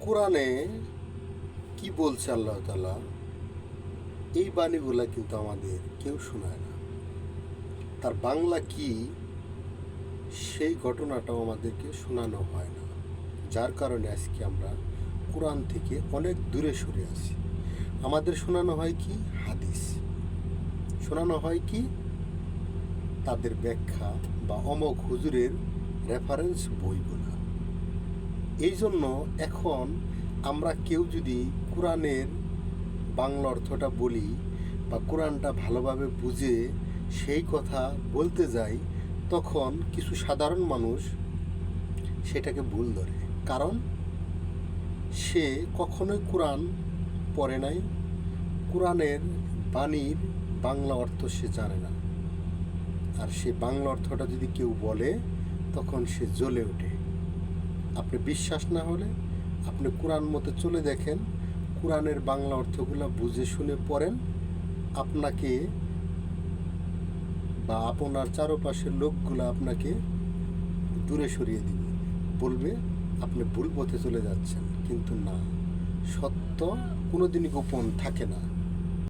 কোরআনে কি বলছে আল্লাহ তাআলা, এই বাণীগুলা কিন্তু আমাদের কেউ শোনায় না। তার বাংলা কি, সেই ঘটনাটাও আমাদেরকে শোনানো হয় না। যার কারণে আজকে আমরা কোরআন থেকে অনেক দূরে সরে আছি। আমাদের শোনানো হয় কি হাদিস, শোনানো হয় কি তাদের ব্যাখ্যা বা অমক হুজুরের রেফারেন্স বইগুলো। এই জন্য এখন আমরা কেউ যদি কোরআনের বাংলা অর্থটা বলি বা কোরআনটা ভালোভাবে বুঝে সেই কথা বলতে যাই, তখন কিছু সাধারণ মানুষ সেটাকে ভুল ধরে। কারণ সে কখনোই কোরআন পড়ে নাই, কোরআনের বাণীর বাংলা অর্থ সে জানে না। আর সে বাংলা অর্থটা যদি কেউ বলে তখন সে জ্বলে ওঠে। আপনি বিশ্বাস না হলে আপনি কোরআন মতো চলে দেখেন, কোরআনের বাংলা অর্থগুলো বুঝে শুনে পড়েন। আপনাকে বা আপনার চারপাশের লোকগুলো আপনাকে দূরে সরিয়ে দিবে, বলবে আপনি ভুল পথে চলে যাচ্ছেন। কিন্তু না, সত্য কোনোদিনই গোপন থাকে না।